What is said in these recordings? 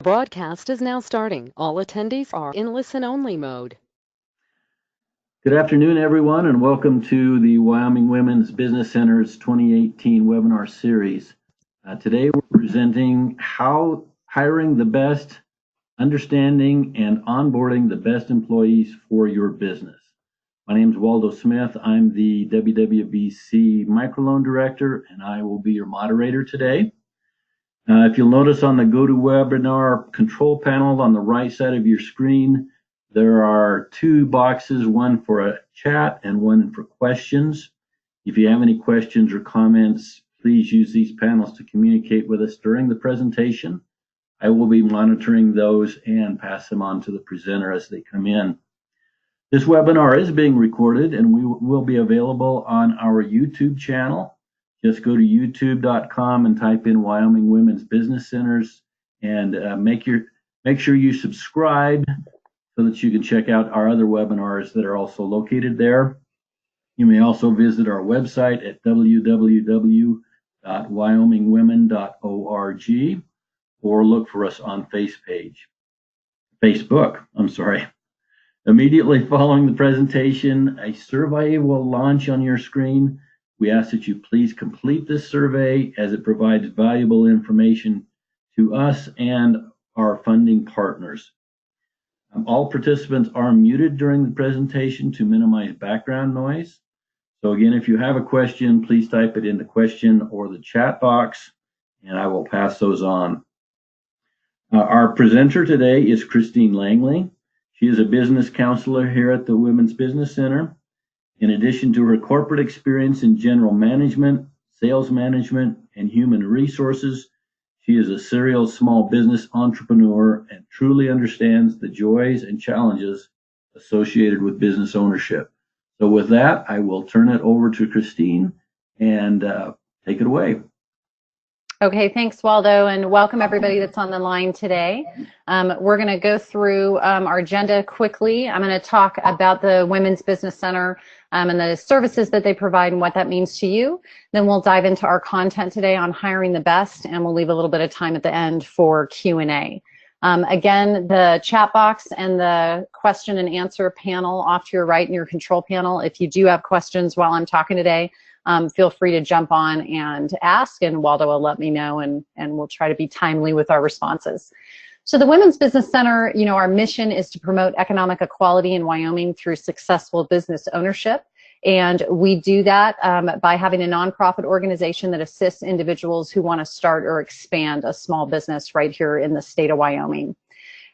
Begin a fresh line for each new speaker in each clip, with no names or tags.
Broadcast is now starting. All attendees are in listen-only mode.
Good afternoon, everyone, and welcome to the Wyoming Women's Business Center's 2018 webinar series. Today, we're presenting how hiring the best, understanding, and onboarding the best employees for your business. My name is Waldo Smith. I'm the WWBC Microloan Director, and I will be your moderator today. If you'll notice on the GoToWebinar control panel on the right side of your screen, there are two boxes, one for a chat and one for questions. If you have any questions or comments, please use these panels to communicate with us during the presentation. I will be monitoring those and pass them on to the presenter as they come in. This webinar is being recorded and will be available on our YouTube channel. Just go to youtube.com and type in Wyoming Women's Business Centers and make sure you subscribe so that you can check out our other webinars that are also located there. You may also visit our website at www.wyomingwomen.org or look for us on Facebook. Immediately following the presentation, a survey will launch on your screen. We ask that you please complete this survey as it provides valuable information to us and our funding partners. All participants are muted during the presentation to minimize background noise. So again, if you have a question, please type it in the question or the chat box, and I will pass those on. Our presenter today is Christine Langley. She is a business counselor here at the Women's Business Center. In addition to her corporate experience in general management, sales management, and human resources, she is a serial small business entrepreneur and truly understands the joys and challenges associated with business ownership. So with that, I will turn it over to Christine and take it away.
Okay, thanks, Waldo, and welcome everybody that's on the line today. We're going to go through our agenda quickly. I'm going to talk about the Women's Business Center and the services that they provide and what that means to you. Then we'll dive into our content today on hiring the best, and we'll leave a little bit of time at the end for Q&A. Again, the chat box and the question and answer panel off to your right in your control panel. If you do have questions while I'm talking today, feel free to jump on and ask, and Waldo will let me know, and we'll try to be timely with our responses. So the Women's Business Center, our mission is to promote economic equality in Wyoming through successful business ownership. And we do that by having a nonprofit organization that assists individuals who want to start or expand a small business right here in the state of Wyoming.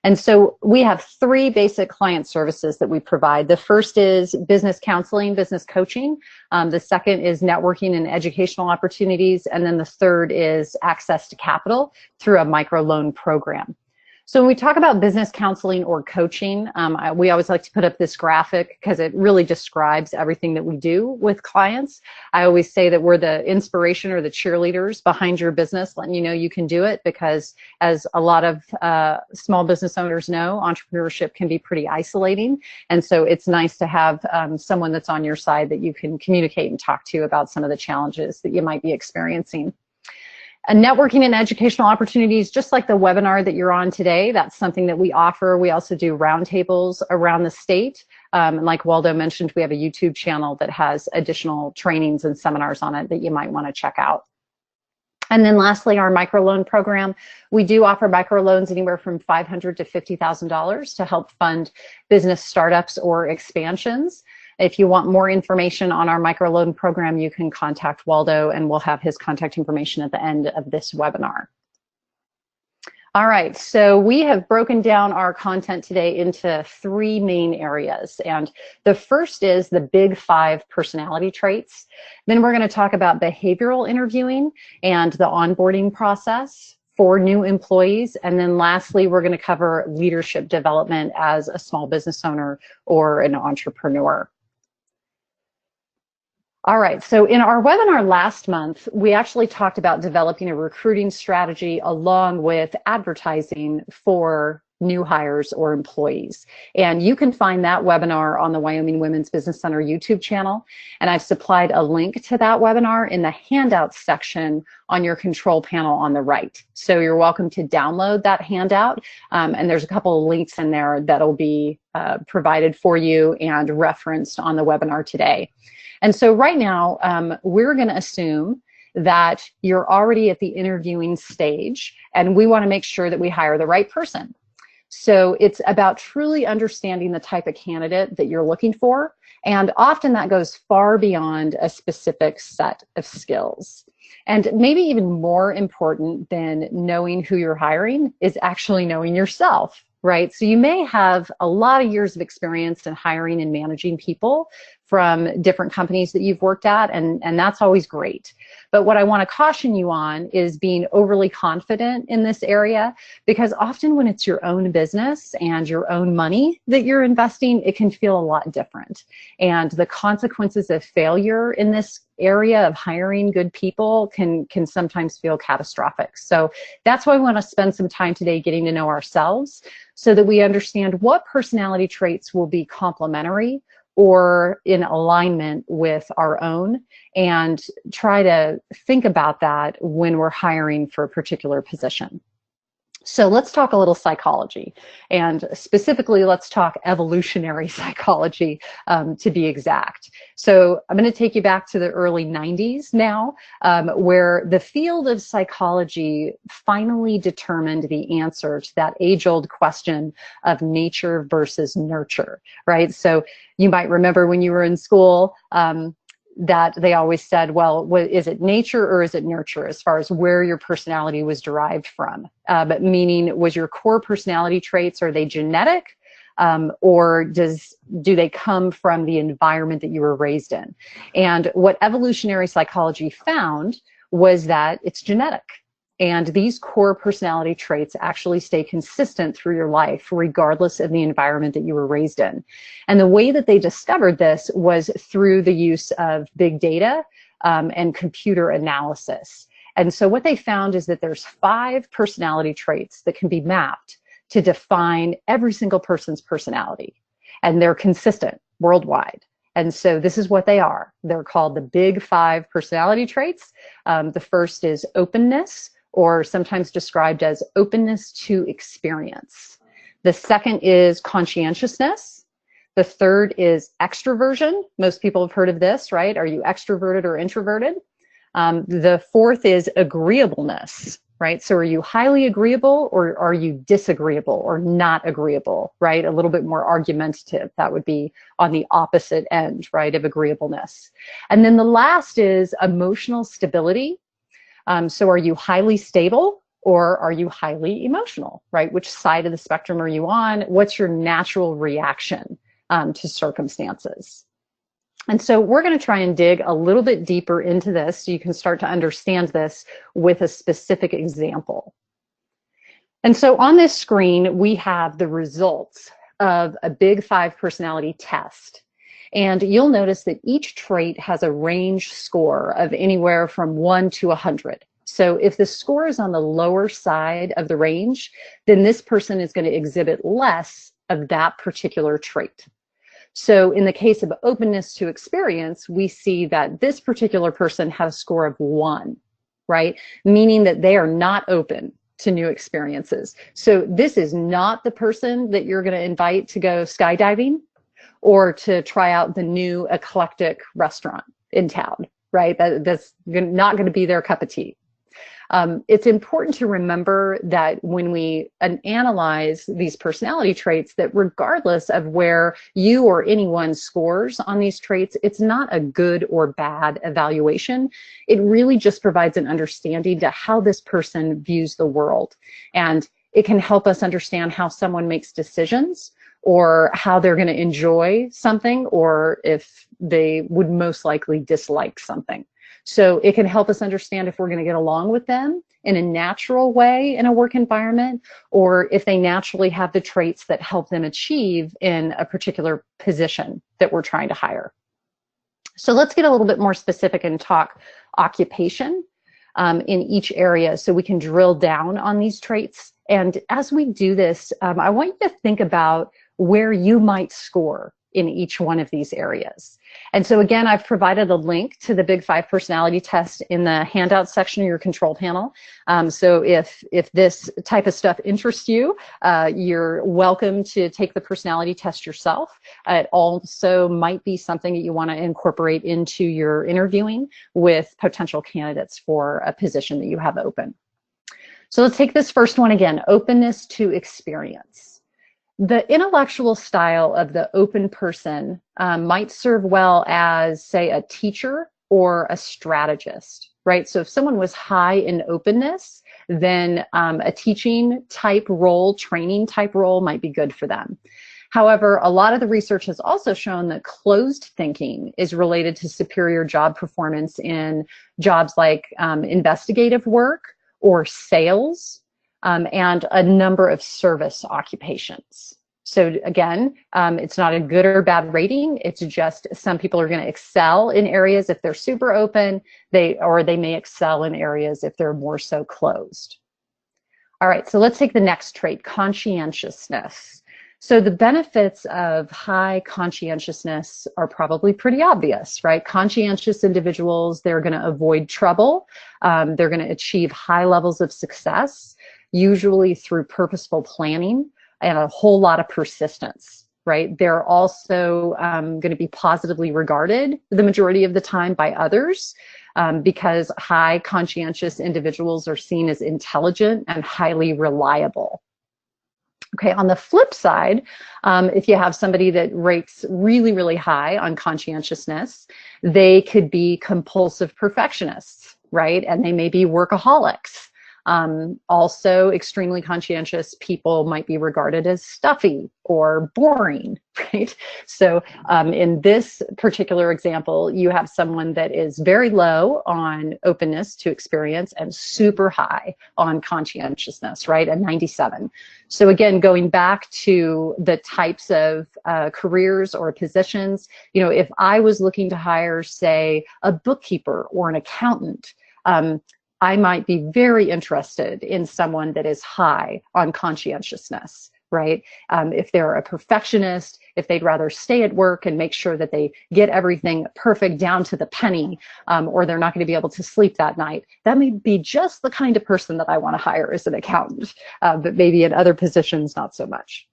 And so we have three basic client services that we provide. The first is business counseling, business coaching. The second is networking and educational opportunities. And then the third is access to capital through a microloan program. So when we talk about business counseling or coaching, we always like to put up this graphic because it really describes everything that we do with clients. I always say that we're the inspiration or the cheerleaders behind your business, letting you know you can do it, because as a lot of small business owners know, entrepreneurship can be pretty isolating. And so it's nice to have someone that's on your side that you can communicate and talk to about some of the challenges that you might be experiencing. And networking and educational opportunities, just like the webinar that you're on today, that's something that we offer. We also do roundtables around the state. Like Waldo mentioned, we have a YouTube channel that has additional trainings and seminars on it that you might want to check out. And then lastly, our microloan program. We do offer microloans anywhere from $500 to $50,000 to help fund business startups or expansions. If you want more information on our microloan program, you can contact Waldo, and we'll have his contact information at the end of this webinar. All right, so we have broken down our content today into three main areas. And the first is the big 5 personality traits. Then we're going to talk about behavioral interviewing and the onboarding process for new employees. And then lastly, we're going to cover leadership development as a small business owner or an entrepreneur. All right, so in our webinar last month, we actually talked about developing a recruiting strategy along with advertising for new hires or employees. And you can find that webinar on the Wyoming Women's Business Center YouTube channel. And I've supplied a link to that webinar in the handouts section on your control panel on the right. So you're welcome to download that handout. And there's a couple of links in there that'll be provided for you and referenced on the webinar today. And so right now, we're going to assume that you're already at the interviewing stage, and we want to make sure that we hire the right person. So it's about truly understanding the type of candidate that you're looking for, and often that goes far beyond a specific set of skills. And maybe even more important than knowing who you're hiring is actually knowing yourself, right? So you may have a lot of years of experience in hiring and managing people from different companies that you've worked at, and that's always great. But what I want to caution you on is being overly confident in this area, because often when it's your own business and your own money that you're investing, it can feel a lot different. And the consequences of failure in this area of hiring good people can sometimes feel catastrophic. So that's why we want to spend some time today getting to know ourselves so that we understand what personality traits will be complementary or in alignment with our own, and try to think about that when we're hiring for a particular position. So let's talk a little psychology, and specifically let's talk evolutionary psychology to be exact. So I'm going to take you back to the early 90s now, where the field of psychology finally determined the answer to that age-old question of nature versus nurture, right? So you might remember when you were in school, that they always said, well, is it nature or is it nurture as far as where your personality was derived from? But meaning, was your core personality traits, are they genetic? Or do they come from the environment that you were raised in? And what evolutionary psychology found was that it's genetic. And these core personality traits actually stay consistent through your life, regardless of the environment that you were raised in. And the way that they discovered this was through the use of big data and computer analysis. And so what they found is that there's 5 personality traits that can be mapped to define every single person's personality. And they're consistent worldwide. And so this is what they are. They're called the big 5 personality traits. The first is openness, or sometimes described as openness to experience. The second is conscientiousness. The third is extroversion. Most people have heard of this, right? Are you extroverted or introverted? The fourth is agreeableness, right? So are you highly agreeable, or are you disagreeable or not agreeable, right? A little bit more argumentative. That would be on the opposite end, right, of agreeableness. And then the last is emotional stability. So are you highly stable, or are you highly emotional, right? Which side of the spectrum are you on? What's your natural reaction to circumstances? And so we're going to try and dig a little bit deeper into this so you can start to understand this with a specific example. And so on this screen, we have the results of a big 5 personality test. And you'll notice that each trait has a range score of anywhere from 1 to 100. So if the score is on the lower side of the range, then this person is going to exhibit less of that particular trait. So in the case of openness to experience, we see that this particular person has a score of 1, right? Meaning that they are not open to new experiences. So this is not the person that you're going to invite to go skydiving or to try out the new eclectic restaurant in town, right? That's not going to be their cup of tea. It's important to remember that when we analyze these personality traits, that regardless of where you or anyone scores on these traits, it's not a good or bad evaluation. It really just provides an understanding to how this person views the world. And it can help us understand how someone makes decisions, or how they're going to enjoy something, or if they would most likely dislike something. So it can help us understand if we're going to get along with them in a natural way in a work environment, or if they naturally have the traits that help them achieve in a particular position that we're trying to hire. So let's get a little bit more specific and talk occupation. in each area so we can drill down on these traits. And as we do this, I want you to think about where you might score in each one of these areas. And so again, I've provided a link to the Big Five personality test in the handout section of your control panel. So if this type of stuff interests you, you're welcome to take the personality test yourself. It also might be something that you want to incorporate into your interviewing with potential candidates for a position that you have open. So let's take this first one again, openness to experience. The intellectual style of the open person might serve well as, say, a teacher or a strategist, right? So if someone was high in openness, then a teaching type role, training type role might be good for them. However, a lot of the research has also shown that closed thinking is related to superior job performance in jobs like investigative work or sales, and a number of service occupations. So again, it's not a good or bad rating. It's just some people are going to excel in areas if they're super open, or they may excel in areas if they're more so closed. All right, so let's take the next trait, conscientiousness. So the benefits of high conscientiousness are probably pretty obvious, right? Conscientious individuals, they're going to avoid trouble. They're going to achieve high levels of success, usually through purposeful planning and a whole lot of persistence, right? They're also going to be positively regarded the majority of the time by others because high conscientious individuals are seen as intelligent and highly reliable. Okay, on the flip side, if you have somebody that rates really, really high on conscientiousness, they could be compulsive perfectionists, right? And they may be workaholics. Also, extremely conscientious people might be regarded as stuffy or boring, right? So in this particular example, you have someone that is very low on openness to experience and super high on conscientiousness, right? A 97. So again, going back to the types of careers or positions, you know, if I was looking to hire, say, a bookkeeper or an accountant, I might be very interested in someone that is high on conscientiousness, right? If they're a perfectionist, if they'd rather stay at work and make sure that they get everything perfect down to the penny, or they're not going to be able to sleep that night, that may be just the kind of person that I want to hire as an accountant, but maybe in other positions, not so much.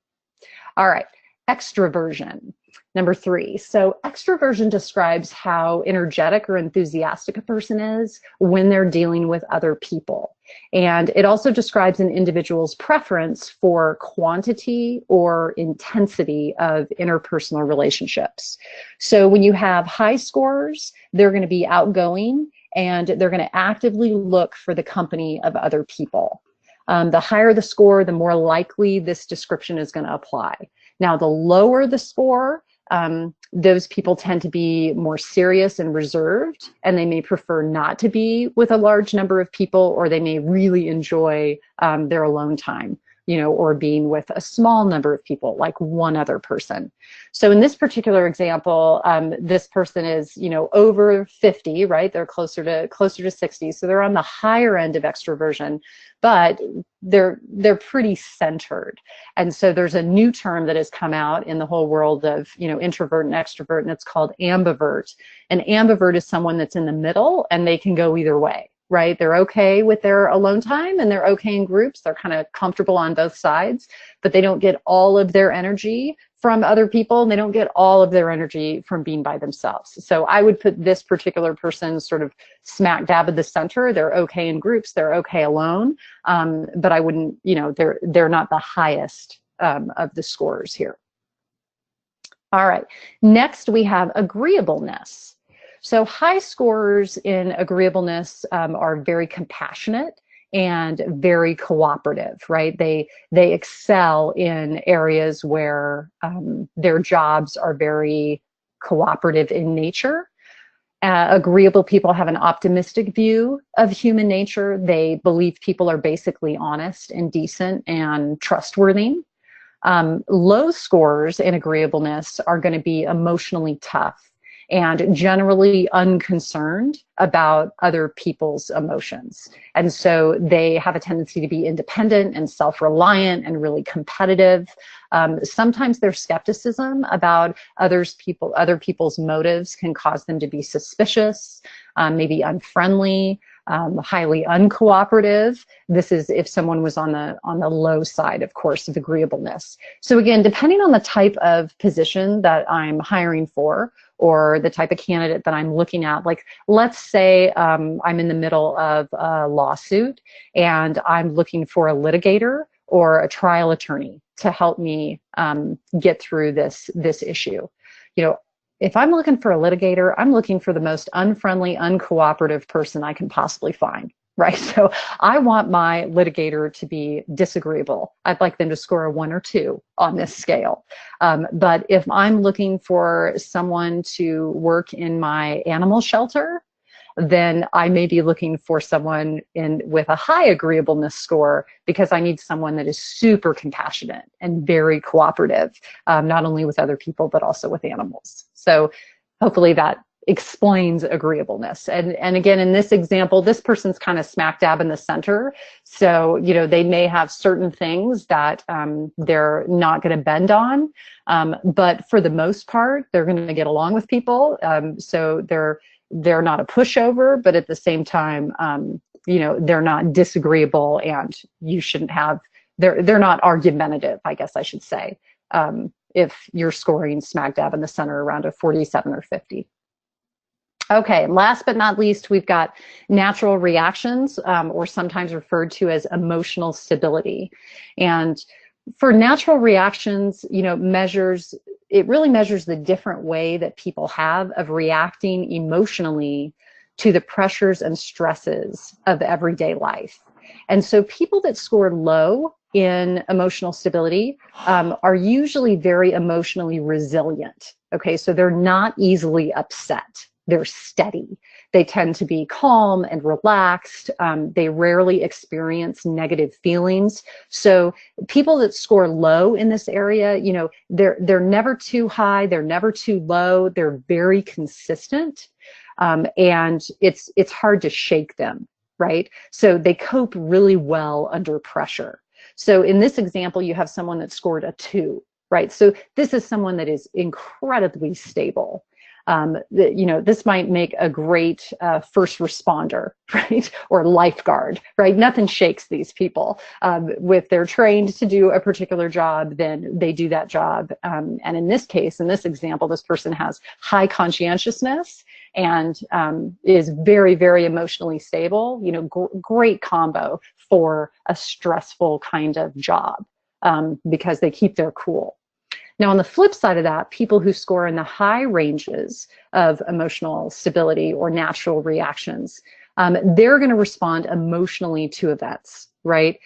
All right, extroversion. Number 3, so extroversion describes how energetic or enthusiastic a person is when they're dealing with other people. And it also describes an individual's preference for quantity or intensity of interpersonal relationships. So when you have high scores, they're going to be outgoing and they're going to actively look for the company of other people. The higher the score, the more likely this description is going to apply. Now, the lower the score, those people tend to be more serious and reserved, and they may prefer not to be with a large number of people, or they may really enjoy their alone time, you know, or being with a small number of people, like one other person. So in this particular example, this person is, you know, over 50, right? They're closer to 60. So they're on the higher end of extroversion, but they're pretty centered. And so there's a new term that has come out in the whole world of, you know, introvert and extrovert, and it's called ambivert. An ambivert is someone that's in the middle and they can go either way. Right? They're okay with their alone time and they're okay in groups. They're kind of comfortable on both sides, but they don't get all of their energy from other people and they don't get all of their energy from being by themselves. So I would put this particular person sort of smack dab at the center. They're okay in groups. They're okay alone. But I wouldn't, you know, they're not the highest of the scores here. All right. Next, we have agreeableness. So high scores in agreeableness are very compassionate and very cooperative, right? They excel in areas where their jobs are very cooperative in nature. Agreeable people have an optimistic view of human nature. They believe people are basically honest and decent and trustworthy. Low scores in agreeableness are going to be emotionally tough. and generally unconcerned about other people's emotions. And so they have a tendency to be independent and self-reliant and really competitive. Sometimes their skepticism about other people's motives can cause them to be suspicious, maybe unfriendly, highly uncooperative. This is if someone was on the low side, of course, of agreeableness. So again, depending on the type of position that I'm hiring for, or the type of candidate that I'm looking at, like let's say I'm in the middle of a lawsuit and I'm looking for a litigator or a trial attorney to help me get through this issue. You know, if I'm looking for a litigator, I'm looking for the most unfriendly, uncooperative person I can possibly find, right? So I want my litigator to be disagreeable. I'd like them to score a 1 or 2 on this scale. But if I'm looking for someone to work in my animal shelter, then I may be looking for someone with a high agreeableness score, because I need someone that is super compassionate and very cooperative, not only with other people, but also with animals. So hopefully that explains agreeableness. And again, in this example, this person's kind of smack dab in the center. So, you know, they may have certain things that they're not going to bend on, but for the most part, they're going to get along with people. So they're not a pushover, but at the same time, you know, they're not disagreeable, and you shouldn't have, they're not argumentative, I guess I should say, if you're scoring smack dab in the center around a 47 or 50. Okay, last but not least, we've got natural reactions, or sometimes referred to as emotional stability. And for natural reactions, you know, it really measures the different way that people have of reacting emotionally to the pressures and stresses of everyday life. And so people that score low in emotional stability are usually very emotionally resilient. Okay, so they're not easily upset. They're steady. They tend to be calm and relaxed. They rarely experience negative feelings. So people that score low in this area, you know, they're never too high. They're never too low. They're very consistent. And it's hard to shake them, right? So they cope really well under pressure. So in this example, you have someone that scored a 2, right? So this is someone that is incredibly stable. You know, this might make a great first responder, right? Or lifeguard, right? Nothing shakes these people. If they're trained to do a particular job, then they do that job. And in this case, in this example, this person has high conscientiousness and is very, very emotionally stable. You know, great combo for a stressful kind of job, because they keep their cool. Now, on the flip side of that, people who score in the high ranges of emotional stability or natural reactions, they're going to respond emotionally to events, right?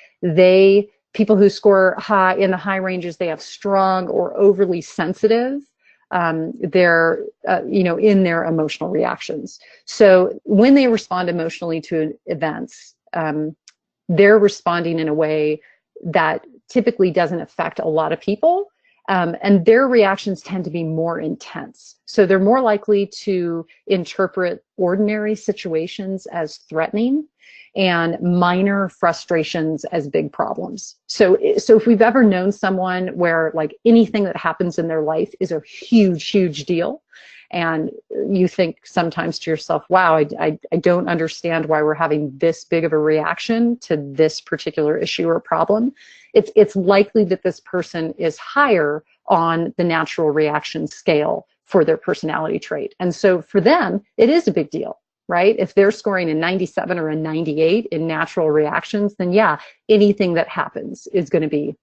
People who score high in the high ranges, they have strong or overly sensitive, they're, you know, in their emotional reactions. So when they respond emotionally to events, they're responding in a way that typically doesn't affect a lot of people. And their reactions tend to be more intense. So they're more likely to interpret ordinary situations as threatening and minor frustrations as big problems. So if we've ever known someone where like anything that happens in their life is a huge, huge deal, and you think sometimes to yourself, wow, I don't understand why we're having this big of a reaction to this particular issue or problem, it's likely that this person is higher on the natural reaction scale for their personality trait. And so for them, it is a big deal, right? If they're scoring a 97 or a 98 in natural reactions, then yeah, anything that happens is going to be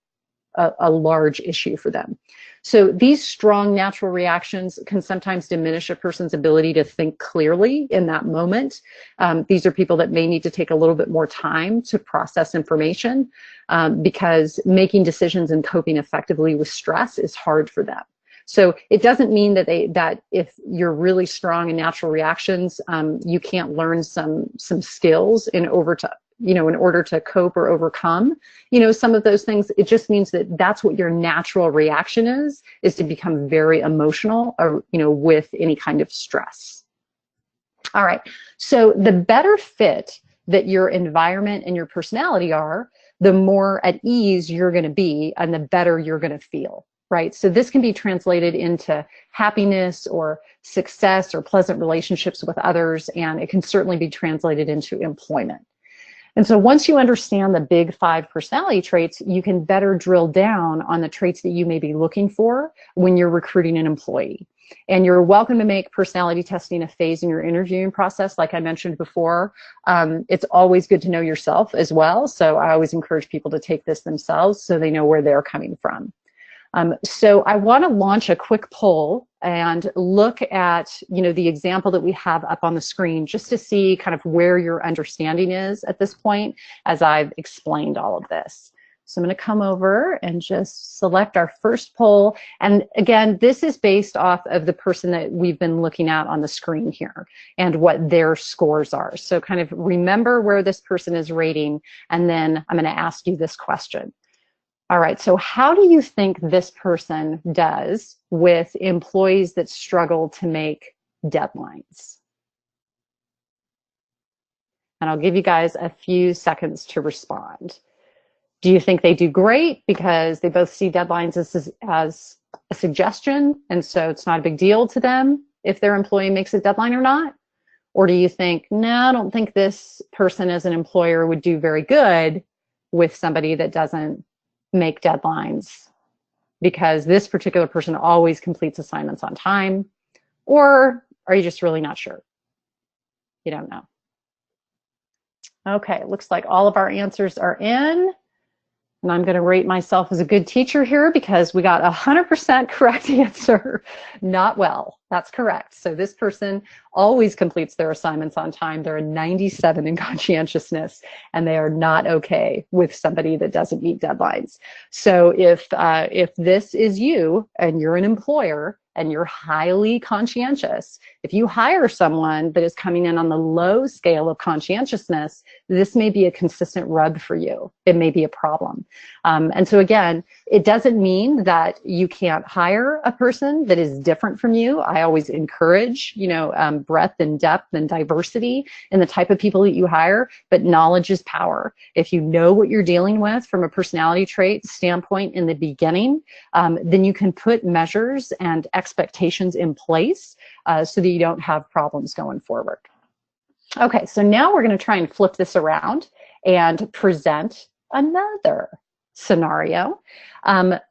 a large issue for them. So these strong natural reactions can sometimes diminish a person's ability to think clearly in that moment. These are people that may need to take a little bit more time to process information, because making decisions and coping effectively with stress is hard for them. So it doesn't mean that if you're really strong in natural reactions, you can't learn some skills in order to cope or overcome, some of those things. It just means that that's what your natural reaction is to become very emotional, or, with any kind of stress. All right. So the better fit that your environment and your personality are, the more at ease you're going to be and the better you're going to feel, right? So this can be translated into happiness or success or pleasant relationships with others, and it can certainly be translated into employment. And so once you understand the big 5 personality traits, you can better drill down on the traits that you may be looking for when you're recruiting an employee. And you're welcome to make personality testing a phase in your interviewing process. Like I mentioned before, it's always good to know yourself as well. So I always encourage people to take this themselves so they know where they're coming from. So I want to launch a quick poll and look at, the example that we have up on the screen, just to see kind of where your understanding is at this point as I've explained all of this. So I'm going to come over and just select our first poll. And again, this is based off of the person that we've been looking at on the screen here and what their scores are. So kind of remember where this person is rating, and then I'm going to ask you this question. All right, so how do you think this person does with employees that struggle to make deadlines? And I'll give you guys a few seconds to respond. Do you think they do great because they both see deadlines as a suggestion, and so it's not a big deal to them if their employee makes a deadline or not? Or do you think, no, I don't think this person as an employer would do very good with somebody that doesn't make deadlines because this particular person always completes assignments on time? Or are you just really not sure? You don't know. Okay, it looks like all of our answers are in. And I'm going to rate myself as a good teacher here because we got 100% correct answer. Not well. That's correct. So this person always completes their assignments on time. They're a 97 in conscientiousness, and they are not okay with somebody that doesn't meet deadlines. So if this is you and you're an employer and you're highly conscientious, if you hire someone that is coming in on the low scale of conscientiousness, this may be a consistent rub for you. It may be a problem. And so again, it doesn't mean that you can't hire a person that is different from you. I always encourage, breadth and depth and diversity in the type of people that you hire, but knowledge is power. If you know what you're dealing with from a personality trait standpoint in the beginning, then you can put measures and expectations in place so that you don't have problems going forward. Okay, so now we're going to try and flip this around and present another scenario.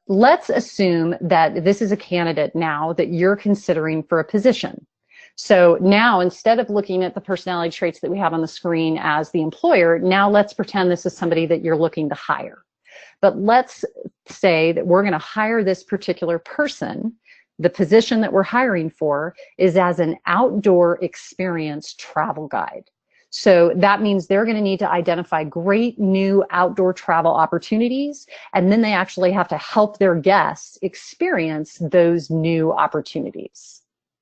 Let's assume that this is a candidate now that you're considering for a position. So now, instead of looking at the personality traits that we have on the screen as the employer, now let's pretend this is somebody that you're looking to hire. But let's say that we're going to hire this particular person. The position that we're hiring for is as an outdoor experience travel guide. So that means they're going to need to identify great new outdoor travel opportunities, and then they actually have to help their guests experience those new opportunities.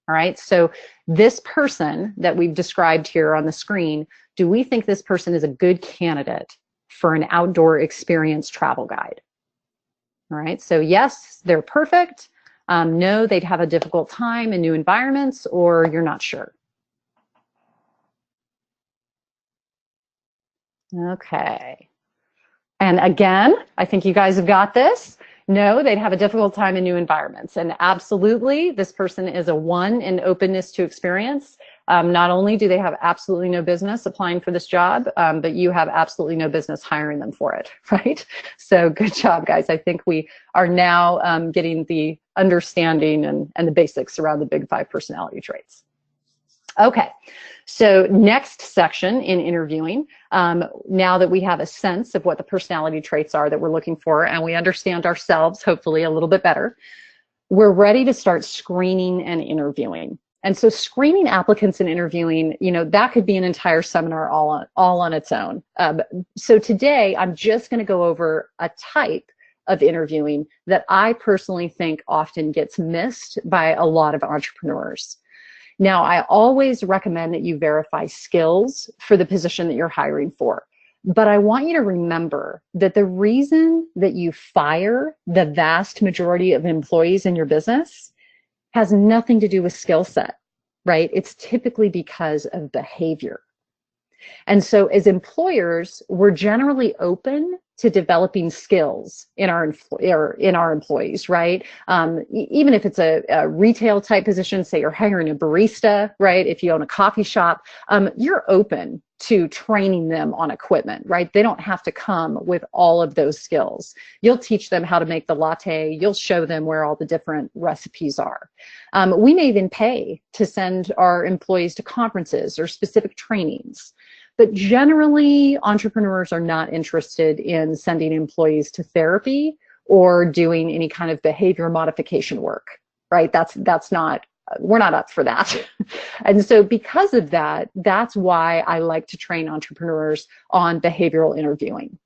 All right, so this person that we've described here on the screen, do we think this person is a good candidate for an outdoor experience travel guide? All right, so yes, they're perfect. No, they'd have a difficult time in new environments, or you're not sure. Okay. And again, I think you guys have got this. No, they'd have a difficult time in new environments. And absolutely, this person is a 1 in openness to experience. Not only do they have absolutely no business applying for this job, but you have absolutely no business hiring them for it, right? So good job, guys. I think we are now getting the understanding and the basics around the big 5 personality traits. Okay, so next section in interviewing, now that we have a sense of what the personality traits are that we're looking for, and we understand ourselves, hopefully, a little bit better, we're ready to start screening and interviewing. And so screening applicants and interviewing, that could be an entire seminar all on its own. So today, I'm just going to go over a type of interviewing that I personally think often gets missed by a lot of entrepreneurs. Now, I always recommend that you verify skills for the position that you're hiring for. But I want you to remember that the reason that you fire the vast majority of employees in your business has nothing to do with skill set, right? It's typically because of behavior. And so as employers, we're generally open to developing skills in our employees, right? Even if it's a retail type position, say you're hiring a barista, right? If you own a coffee shop, you're open to training them on equipment, right? They don't have to come with all of those skills. You'll teach them how to make the latte. You'll show them where all the different recipes are. We may even pay to send our employees to conferences or specific trainings. But generally, entrepreneurs are not interested in sending employees to therapy or doing any kind of behavior modification work, right? That's not, we're not up for that. And so because of that, that's why I like to train entrepreneurs on behavioral interviewing.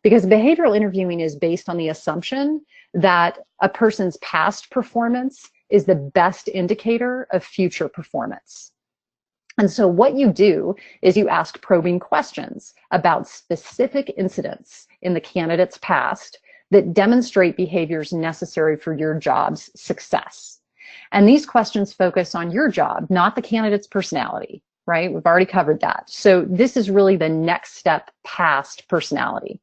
Because behavioral interviewing is based on the assumption that a person's past performance is the best indicator of future performance. And so what you do is you ask probing questions about specific incidents in the candidate's past that demonstrate behaviors necessary for your job's success. And these questions focus on your job, not the candidate's personality, right? We've already covered that. So this is really the next step past personality.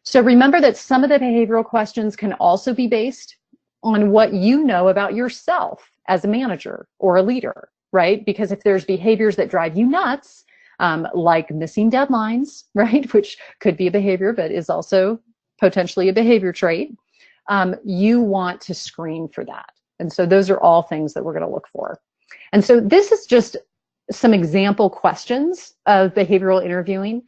So remember that some of the behavioral questions can also be based on what you know about yourself as a manager or a leader, right? Because if there's behaviors that drive you nuts, like missing deadlines, right, which could be a behavior, but is also potentially a behavior trait, you want to screen for that. And so those are all things that we're going to look for. And so this is just some example questions of behavioral interviewing.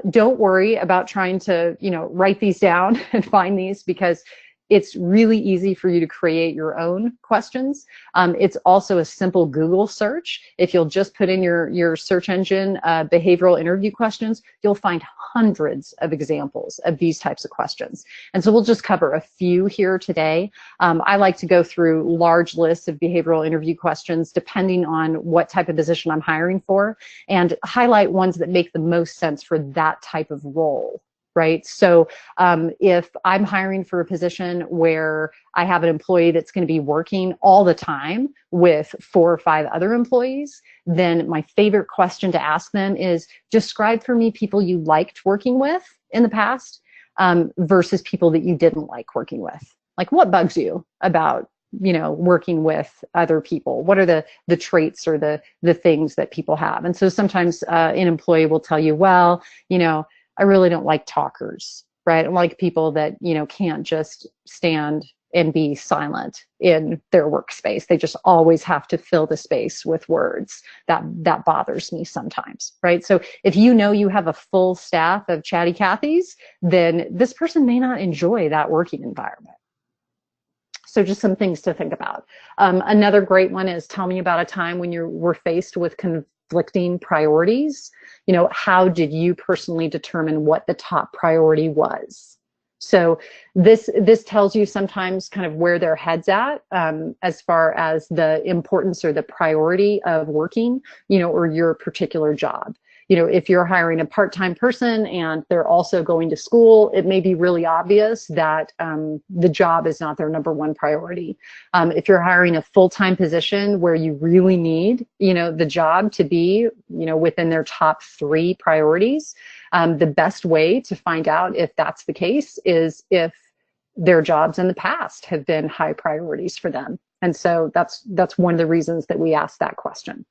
Don't worry about trying to, write these down and find these, because it's really easy for you to create your own questions. It's also a simple Google search. If you'll just put in your search engine behavioral interview questions, you'll find hundreds of examples of these types of questions. And so we'll just cover a few here today. I like to go through large lists of behavioral interview questions depending on what type of position I'm hiring for, and highlight ones that make the most sense for that type of role. Right? So if I'm hiring for a position where I have an employee that's going to be working all the time with 4 or 5 other employees, then my favorite question to ask them is, describe for me people you liked working with in the past versus people that you didn't like working with. Like, what bugs you about working with other people? What are the traits or the things that people have? And so sometimes an employee will tell you, well, I really don't like talkers, right? I don't like people that, can't just stand and be silent in their workspace. They just always have to fill the space with words. That bothers me sometimes, right? So if you have a full staff of chatty Cathys, then this person may not enjoy that working environment. So just some things to think about. Another great one is, tell me about a time when you were faced with conflicting priorities. How did you personally determine what the top priority was? So this tells you sometimes kind of where their head's at as far as the importance or the priority of working, or your particular job. If you're hiring a part-time person and they're also going to school, it may be really obvious that the job is not their number one priority. If you're hiring a full-time position where you really need, the job to be, within their top 3 priorities, the best way to find out if that's the case is if their jobs in the past have been high priorities for them. And so that's one of the reasons that we ask that question.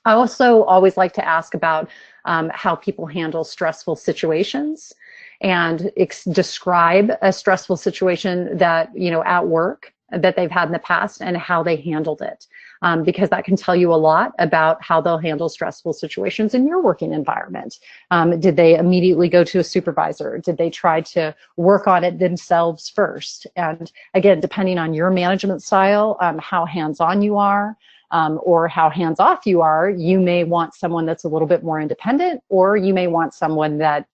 I also always like to ask about how people handle stressful situations, and describe a stressful situation that, at work that they've had in the past and how they handled it. Because that can tell you a lot about how they'll handle stressful situations in your working environment. Did they immediately go to a supervisor? Did they try to work on it themselves first? And again, depending on your management style, how hands-on you are, or how hands-off you are, you may want someone that's a little bit more independent, or you may want someone that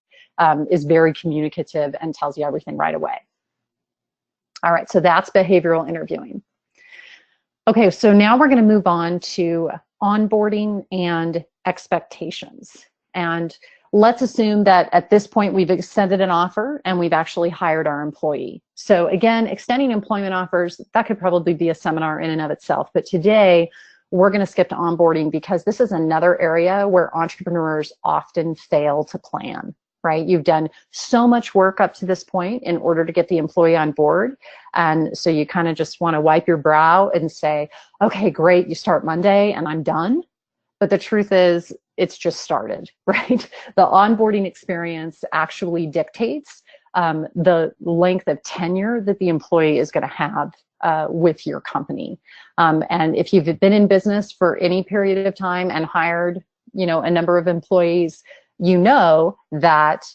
is very communicative and tells you everything right away. All right, so that's behavioral interviewing. Okay, so now we're going to move on to onboarding and expectations. And let's assume that at this point we've extended an offer and we've actually hired our employee. So again, extending employment offers, that could probably be a seminar in and of itself. But today we're going to skip to onboarding because this is another area where entrepreneurs often fail to plan, right? You've done so much work up to this point in order to get the employee on board. And so you kind of just want to wipe your brow and say, okay, great, you start Monday and I'm done. But the truth is, it's just started, right? The onboarding experience actually dictates the length of tenure that the employee is going to have with your company. And if you've been in business for any period of time and hired, a number of employees, you know that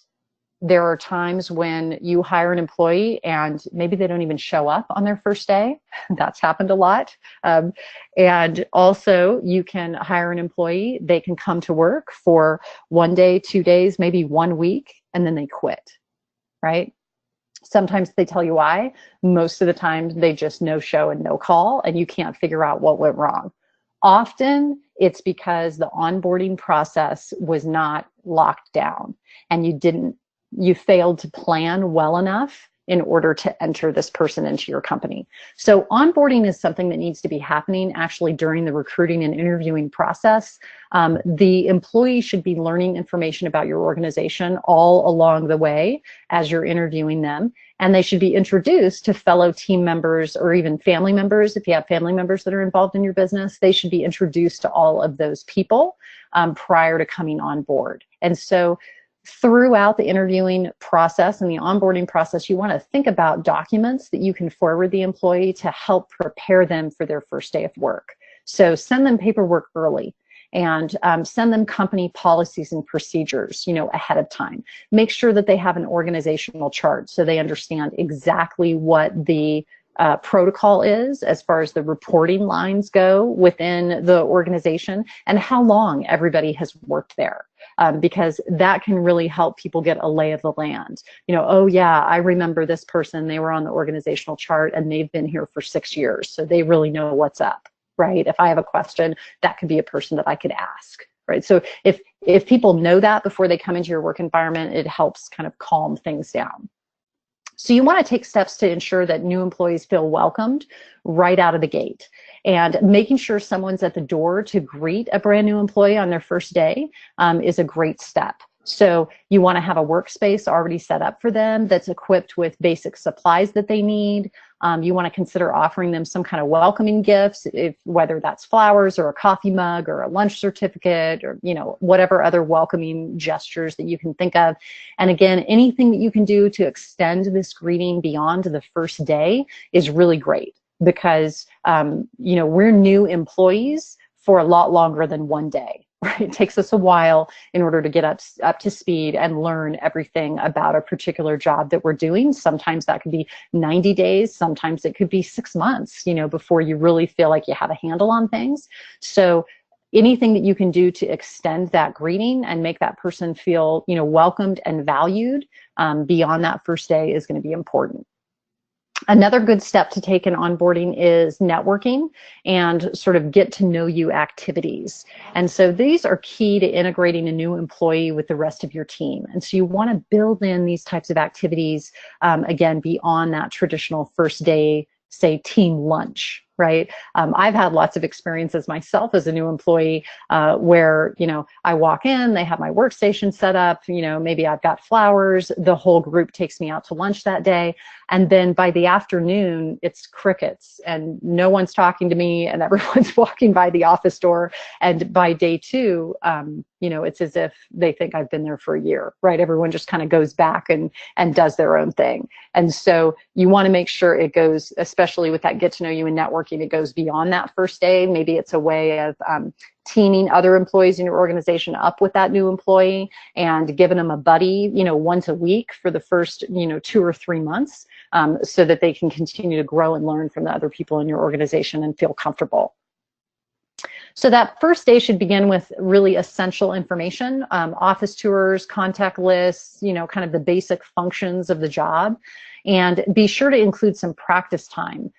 there are times when you hire an employee and maybe they don't even show up on their first day. That's happened a lot. And also you can hire an employee, they can come to work for 1 day, 2 days, maybe 1 week, and then they quit, right? Sometimes they tell you why. Most of the time they just no show and no call, and you can't figure out what went wrong. Often it's because the onboarding process was not locked down and you failed to plan well enough in order to enter this person into your company. So onboarding is something that needs to be happening actually during the recruiting and interviewing process. The employee should be learning information about your organization all along the way as you're interviewing them. And they should be introduced to fellow team members or even family members. If you have family members that are involved in your business, they should be introduced to all of those people prior to coming on board. And so throughout the interviewing process and the onboarding process, you want to think about documents that you can forward the employee to help prepare them for their first day of work. So send them paperwork early and send them company policies and procedures, ahead of time. Make sure that they have an organizational chart so they understand exactly what the protocol is as far as the reporting lines go within the organization and how long everybody has worked there. Because that can really help people get a lay of the land. Oh yeah, I remember this person, they were on the organizational chart and they've been here for 6 years, so they really know what's up, right? If I have a question, that could be a person that I could ask, right? So if people know that before they come into your work environment, it helps kind of calm things down. So you want to take steps to ensure that new employees feel welcomed right out of the gate. And making sure someone's at the door to greet a brand new employee on their first day is a great step. So you want to have a workspace already set up for them that's equipped with basic supplies that they need. You want to consider offering them some kind of welcoming gifts, whether that's flowers or a coffee mug or a lunch certificate or whatever other welcoming gestures that you can think of. And again, anything that you can do to extend this greeting beyond the first day is really great because we're new employees for a lot longer than 1 day. Right? It takes us a while in order to get up to speed and learn everything about a particular job that we're doing. Sometimes that could be 90 days. Sometimes it could be 6 months, before you really feel like you have a handle on things. So anything that you can do to extend that greeting and make that person feel, welcomed and valued beyond that first day is going to be important. Another good step to take in onboarding is networking and sort of get to know you activities. And so these are key to integrating a new employee with the rest of your team. And so you want to build in these types of activities, again, beyond that traditional first day, say, team lunch. Right? I've had lots of experiences myself as a new employee where, I walk in, they have my workstation set up, maybe I've got flowers, the whole group takes me out to lunch that day. And then by the afternoon, it's crickets and no one's talking to me and everyone's walking by the office door. And by day 2, it's as if they think I've been there for a year, right? Everyone just kind of goes back and does their own thing. And so you want to make sure it goes, especially with that get to know you and networking, it goes beyond that first day. Maybe it's a way of teaming other employees in your organization up with that new employee and giving them a buddy, once a week for the first, 2 or 3 months, so that they can continue to grow and learn from the other people in your organization and feel comfortable. So that first day should begin with really essential information, office tours, contact lists, kind of the basic functions of the job, and be sure to include some practice time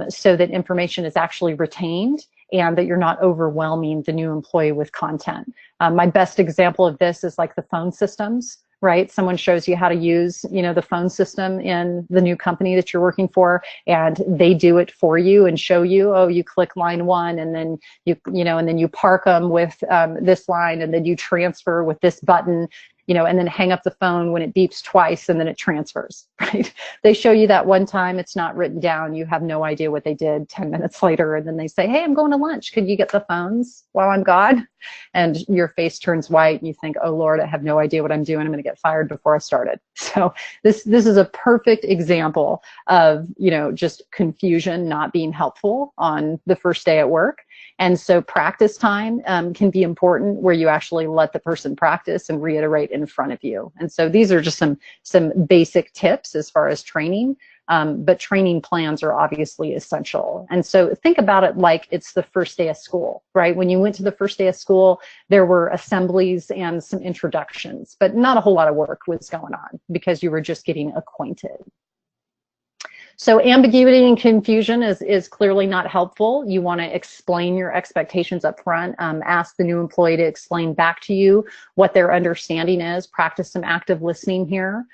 so that information is actually retained and that you're not overwhelming the new employee with content. My best example of this is like the phone systems, right? Someone shows you how to use, the phone system in the new company that you're working for, and they do it for you and show you, oh, you click line 1, and then and then you park them with this line, and then you transfer with this button, and then hang up the phone when it beeps twice, and then it transfers, right? They show you that one time, it's not written down, you have no idea what they did 10 minutes later, and then they say, hey, I'm going to lunch, could you get the phones while I'm gone? And your face turns white, and you think, oh Lord, I have no idea what I'm doing, I'm going to get fired before I started. So this is a perfect example of, just confusion not being helpful on the first day at work. And so practice time can be important, where you actually let the person practice and reiterate in front of you. And so these are just some basic tips as far as training, but training plans are obviously essential. And so think about it like it's the first day of school, right? When you went to the first day of school, there were assemblies and some introductions, but not a whole lot of work was going on because you were just getting acquainted. So ambiguity and confusion is clearly not helpful. You want to explain your expectations up front. Ask the new employee to explain back to you what their understanding is. Practice some active listening here.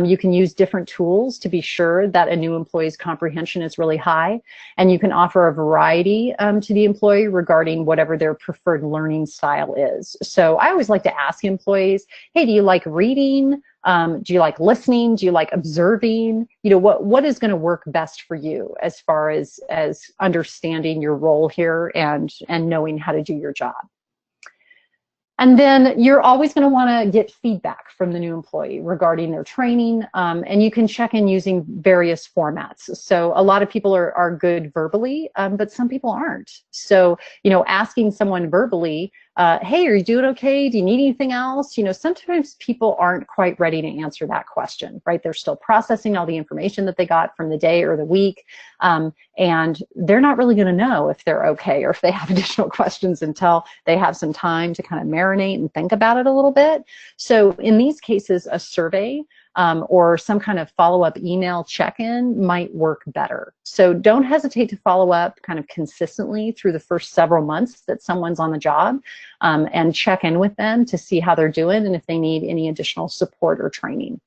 You can use different tools to be sure that a new employee's comprehension is really high. And you can offer a variety to the employee regarding whatever their preferred learning style is. So I always like to ask employees, hey, do you like reading? Do you like listening? Do you like observing? What is going to work best for you as far as understanding your role here and knowing how to do your job? And then you're always going to want to get feedback from the new employee regarding their training, and you can check in using various formats. So a lot of people are good verbally, but some people aren't. So, asking someone verbally, hey, are you doing okay? Do you need anything else? Sometimes people aren't quite ready to answer that question, right? They're still processing all the information that they got from the day or the week, and they're not really going to know if they're okay or if they have additional questions until they have some time to kind of marinate and think about it a little bit. So in these cases, a survey or some kind of follow-up email check-in might work better. So don't hesitate to follow up kind of consistently through the first several months that someone's on the job, and check in with them to see how they're doing and if they need any additional support or training.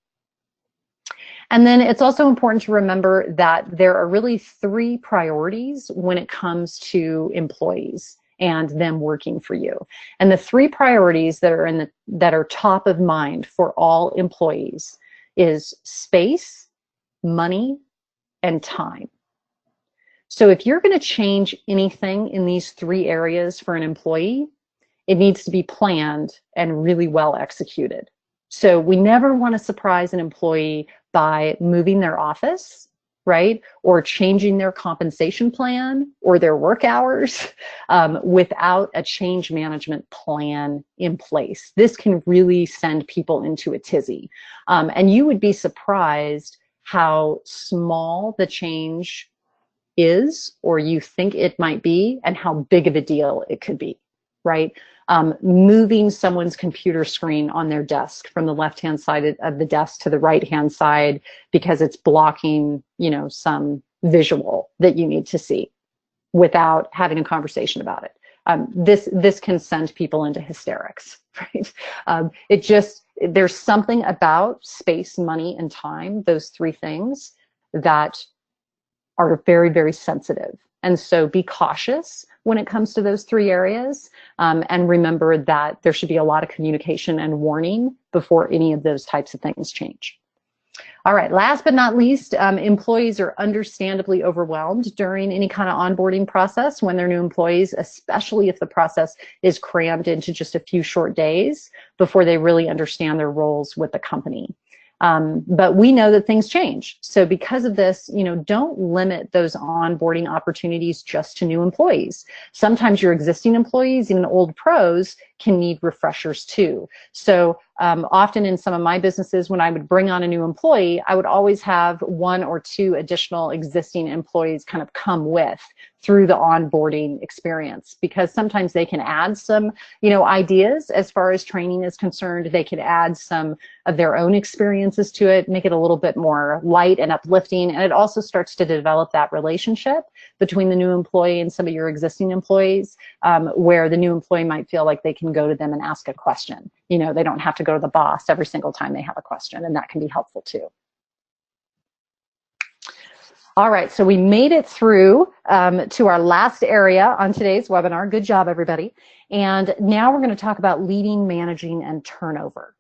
And then it's also important to remember that there are really 3 priorities when it comes to employees and them working for you. And the 3 priorities that are top of mind for all employees is space, money, and time. So if you're going to change anything in these 3 areas for an employee, it needs to be planned and really well executed. So we never want to surprise an employee by moving their office, right? Or changing their compensation plan or their work hours without a change management plan in place. This can really send people into a tizzy. And you would be surprised how small the change is, or you think it might be, and how big of a deal it could be, right? Moving someone's computer screen on their desk from the left-hand side of the desk to the right-hand side because it's blocking, some visual that you need to see without having a conversation about it. This can send people into hysterics, right? There's something about space, money, and time, those 3 things, that are very, very sensitive. And so be cautious when it comes to those 3 areas, and remember that there should be a lot of communication and warning before any of those types of things change. All right, last but not least, employees are understandably overwhelmed during any kind of onboarding process when they're new employees, especially if the process is crammed into just a few short days before they really understand their roles with the company. But we know that things change. So because of this, don't limit those onboarding opportunities just to new employees. Sometimes your existing employees, even old pros, can need refreshers too. So often in some of my businesses, when I would bring on a new employee, I would always have 1 or 2 additional existing employees kind of come with through the onboarding experience, because sometimes they can add some, ideas as far as training is concerned. They could add some of their own experiences to it, make it a little bit more light and uplifting. And it also starts to develop that relationship between the new employee and some of your existing employees, where the new employee might feel like they can go to them and ask a question. They don't have to go to the boss every single time they have a question, and that can be helpful too. All right, so we made it through to our last area on today's webinar. Good job, everybody. And now we're going to talk about leading, managing, and turnover.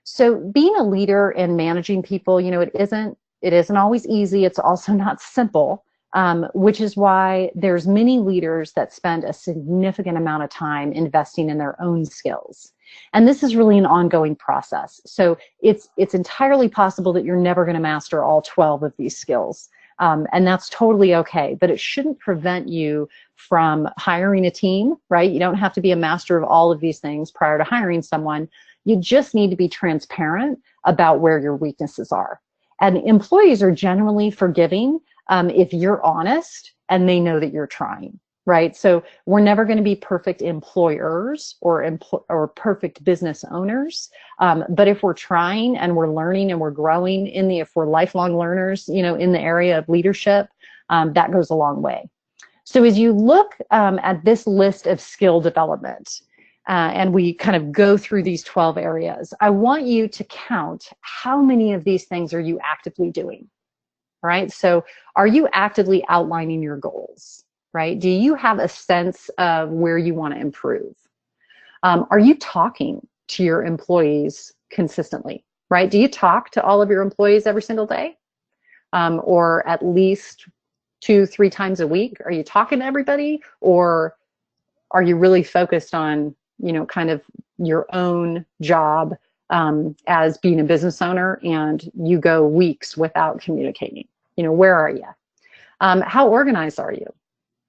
So being a leader and managing people, it isn't always easy. It's also not simple, which is why there's many leaders that spend a significant amount of time investing in their own skills. And this is really an ongoing process. So it's entirely possible that you're never going to master all 12 of these skills. And that's totally okay, but it shouldn't prevent you from hiring a team, right? You don't have to be a master of all of these things prior to hiring someone. You just need to be transparent about where your weaknesses are. And employees are generally forgiving if you're honest and they know that you're trying, right? So we're never going to be perfect employers or perfect business owners. But if we're trying and we're learning and we're growing if we're lifelong learners, in the area of leadership, that goes a long way. So as you look at this list of skill development, and we kind of go through these 12 areas, I want you to count how many of these things are you actively doing, right? So are you actively outlining your goals, right? Do you have a sense of where you want to improve? Are you talking to your employees consistently, right? Do you talk to all of your employees every single day? Or at least 2-3 times a week? Are you talking to everybody? Or are you really focused on, kind of your own job as being a business owner, and you go weeks without communicating? Where are you? How organized are you?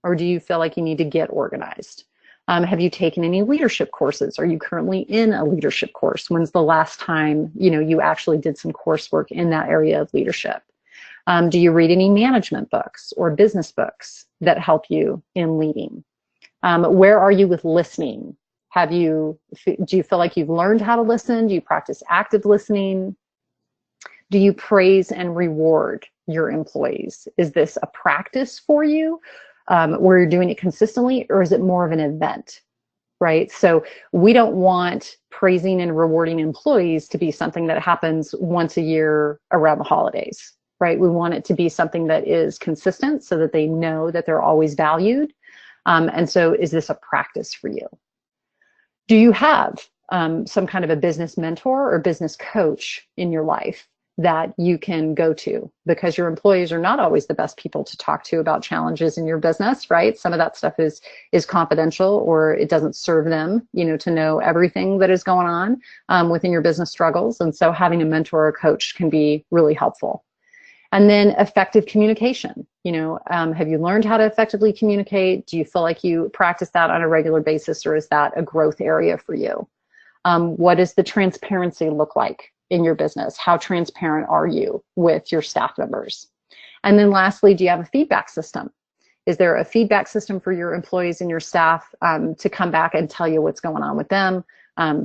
Or do you feel like you need to get organized? Have you taken any leadership courses? Are you currently in a leadership course? When's the last time, you actually did some coursework in that area of leadership? Do you read any management books or business books that help you in leading? Where are you with listening? Do you feel like you've learned how to listen? Do you practice active listening? Do you praise and reward your employees? Is this a practice for you where you're doing it consistently, or is it more of an event, right? So we don't want praising and rewarding employees to be something that happens once a year around the holidays, right? We want it to be something that is consistent so that they know that they're always valued. And so is this a practice for you? Do you have some kind of a business mentor or business coach in your life that you can go to? Because your employees are not always the best people to talk to about challenges in your business, right? Some of that stuff is confidential, or it doesn't serve them, to know everything that is going on within your business struggles. And so having a mentor or coach can be really helpful. And then effective communication. Have you learned how to effectively communicate? Do you feel like you practice that on a regular basis, or is that a growth area for you? What does the transparency look like in your business? How transparent are you with your staff members? And then lastly, do you have a feedback system? Is there a feedback system for your employees and your staff to come back and tell you what's going on with them,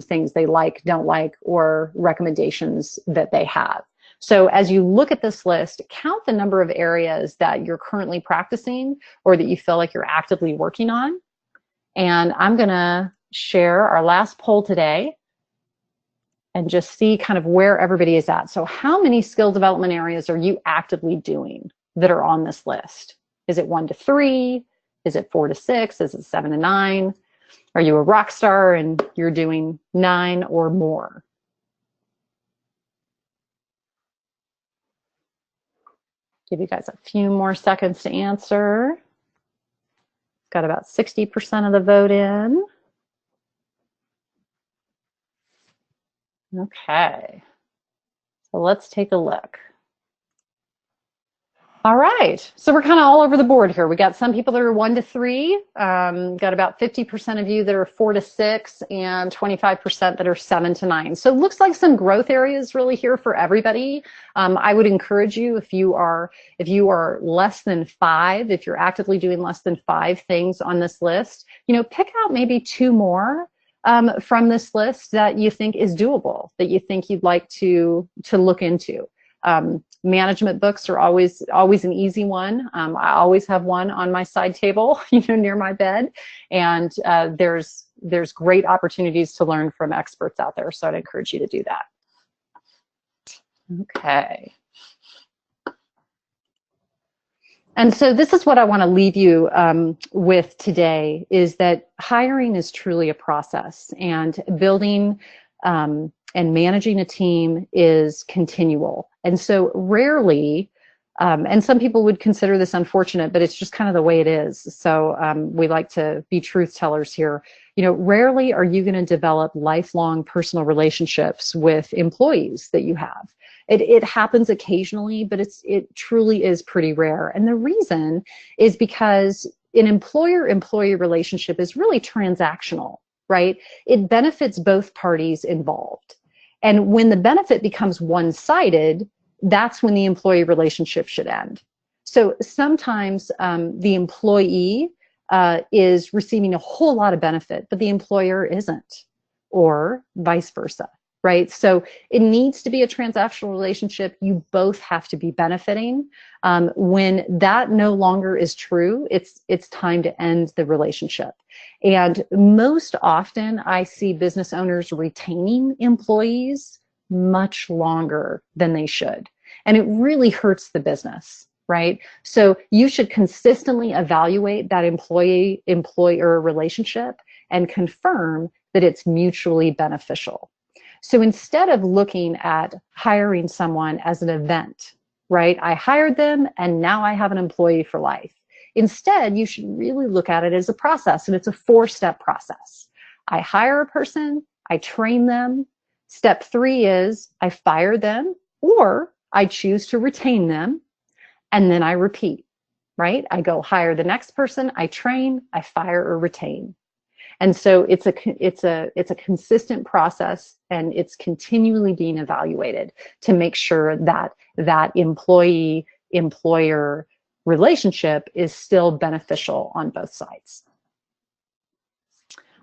things they like, don't like, or recommendations that they have? So as you look at this list, count the number of areas that you're currently practicing or that you feel like you're actively working on. And I'm going to share our last poll today and just see kind of where everybody is at. So how many skill development areas are you actively doing that are on this list? Is it 1 to 3? Is it 4 to 6? Is it 7 to 9? Are you a rock star and you're doing 9 or more? Give you guys a few more seconds to answer. Got about 60% of the vote in. Okay, so let's take a look. All right, so we're kind of all over the board here. We got some people that are 1 to 3, got about 50% of you that are 4 to 6, and 25% that are 7 to 9. So it looks like some growth areas really here for everybody. I would encourage you, if you are less than 5, if you're actively doing less than 5 things on this list, pick out maybe 2 more from this list that you think is doable, that you think you'd like to look into. Management books are always an easy one. I always have one on my side table, near my bed, and there's great opportunities to learn from experts out there. So I'd encourage you to do that. Okay. And so this is what I want to leave you with today, is that hiring is truly a process, and building and managing a team is continual. And so rarely, and some people would consider this unfortunate, but it's just kind of the way it is. So we like to be truth tellers here. Rarely are you going to develop lifelong personal relationships with employees that you have. It happens occasionally, but it truly is pretty rare. And the reason is because an employer-employee relationship is really transactional, right? It benefits both parties involved. And when the benefit becomes one-sided, that's when the employee relationship should end. So sometimes the employee is receiving a whole lot of benefit, but the employer isn't, or vice versa, right? So it needs to be a transactional relationship. You both have to be benefiting. When that no longer is true, it's time to end the relationship. And most often I see business owners retaining employees much longer than they should. And it really hurts the business, right? So you should consistently evaluate that employee-employer relationship and confirm that it's mutually beneficial. So instead of looking at hiring someone as an event, right? I hired them and now I have an employee for life. Instead, you should really look at it as a process, and it's a 4-step process. I hire a person, I train them. Step 3 is I fire them, or I choose to retain them, and then I repeat, right? I go hire the next person, I train, I fire or retain. And so it's a consistent process, and it's continually being evaluated to make sure that that employee-employer relationship is still beneficial on both sides.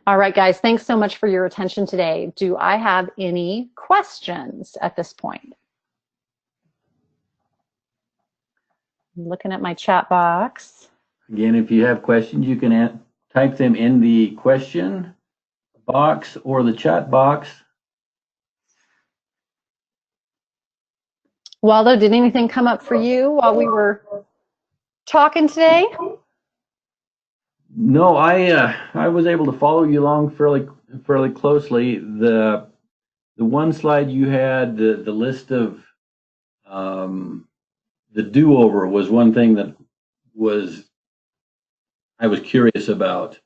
All right, guys, thanks so much for your attention today. Do I have any questions at this point? I'm looking at my chat box.
Again, if you have questions, you can type them in the question box or the chat box.
Waldo, did anything come up for you while we were talking today?
No, I was able to follow you along fairly closely. The one slide you had, the list of the do-over was one thing that I was curious about.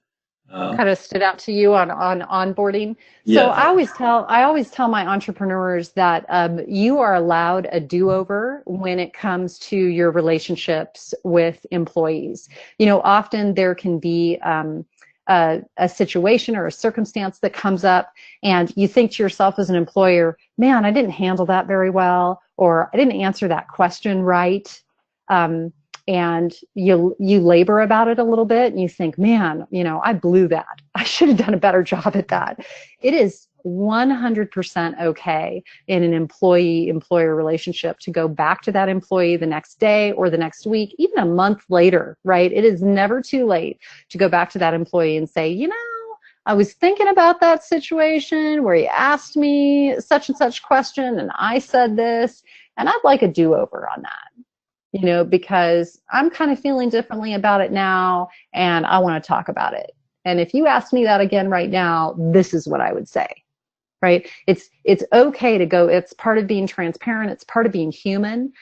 Kind of stood out to you on onboarding.
Yes.
So I always tell my entrepreneurs that you are allowed a do-over when it comes to your relationships with employees. Often there can be a situation or a circumstance that comes up, and you think to yourself as an employer, man, I didn't handle that very well, or I didn't answer that question right. And you labor about it a little bit, and you think, man, I blew that. I should have done a better job at that. It is 100% okay in an employee-employer relationship to go back to that employee the next day or the next week, even a month later, right? It is never too late to go back to that employee and say, I was thinking about that situation where you asked me such and such question, and I said this, and I'd like a do-over on that. Because I'm kind of feeling differently about it now, and I want to talk about it. And if you ask me that again right now, this is what I would say, right? It's okay to go. It's part of being transparent. It's part of being human.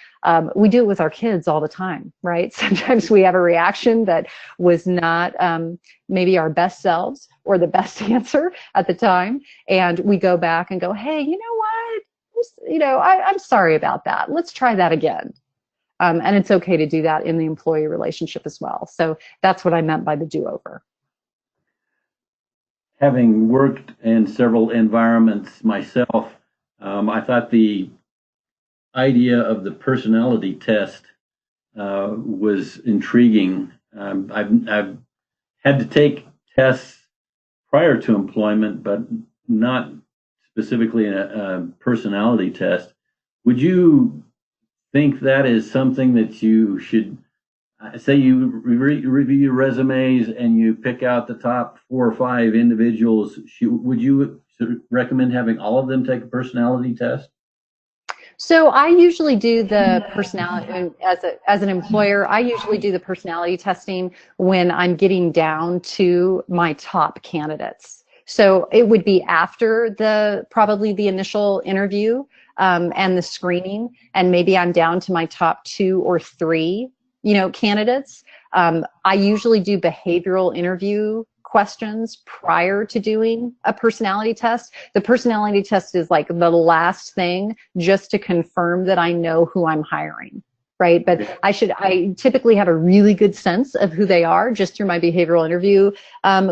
We do it with our kids all the time, right? Sometimes we have a reaction that was not maybe our best selves or the best answer at the time, and we go back and go, hey, you know what? I'm sorry about that. Let's try that again. And it's okay to do that in the employee relationship as well. So that's what I meant by the do-over.
Having worked in several environments myself, I thought the idea of the personality test was intriguing. I've had to take tests prior to employment, but not specifically a personality test. Would you think that is something that you should say you review your resumes and you pick out the top 4 or 5 individuals? Would you recommend having all of them take a personality test?
So I usually do the personality as an employer. I usually do the personality testing when I'm getting down to my top candidates. So it would be after probably the initial interview and the screening, and maybe I'm down to my top 2 or 3, candidates. I usually do behavioral interview questions prior to doing a personality test. The personality test is like the last thing just to confirm that I know who I'm hiring, right? But I typically have a really good sense of who they are just through my behavioral interview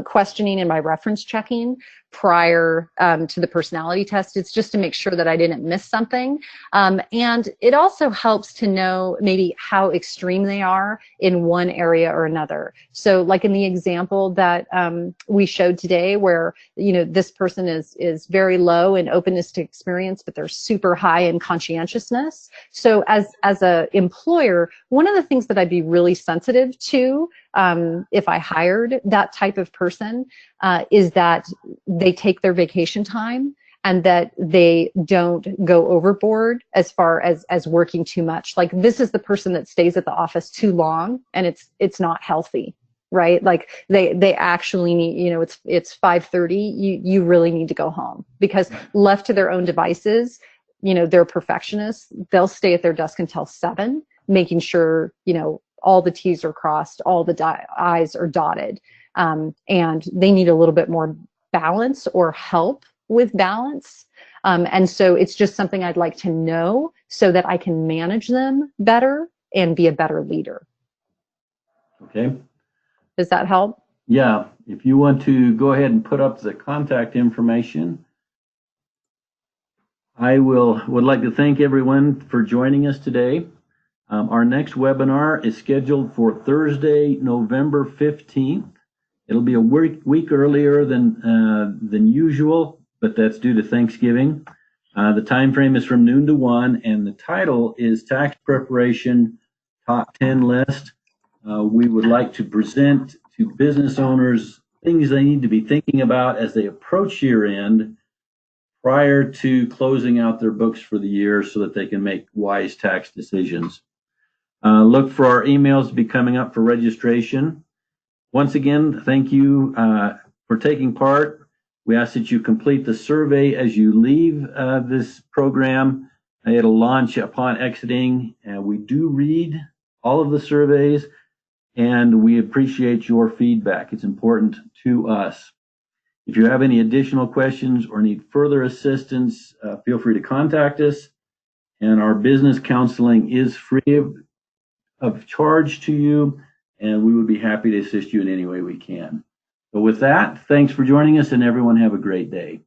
questioning and my reference checking prior to the personality test. It's just to make sure that I didn't miss something. And it also helps to know maybe how extreme they are in one area or another. So like in the example that we showed today where, this person is very low in openness to experience, but they're super high in conscientiousness. So as a employer, one of the things that I'd be really sensitive to if I hired that type of person is that they take their vacation time and that they don't go overboard as far as working too much. Like this is the person that stays at the office too long and it's not healthy, right? Like they actually need, it's 5:30, you really need to go home, because left to their own devices, they're perfectionists. They'll stay at their desk until 7, making sure, all the T's are crossed, all the I's are dotted. And they need a little bit more balance or help with balance. And so it's just something I'd like to know so that I can manage them better and be a better leader.
Okay.
Does that help?
Yeah. If you want to go ahead and put up the contact information, I would like to thank everyone for joining us today. Our next webinar is scheduled for Thursday, November 15th. It'll be a week earlier than usual, but that's due to Thanksgiving. The time frame is from noon to 1, and the title is Tax Preparation Top 10 List. We would like to present to business owners things they need to be thinking about as they approach year end prior to closing out their books for the year so that they can make wise tax decisions. Look for our emails to be coming up for registration. Once again, thank you for taking part. We ask that you complete the survey as you leave this program. It'll launch upon exiting. We do read all of the surveys, and we appreciate your feedback. It's important to us. If you have any additional questions or need further assistance, feel free to contact us. And our business counseling is free of charge to you, and we would be happy to assist you in any way we can. So with that, thanks for joining us, and everyone have a great day.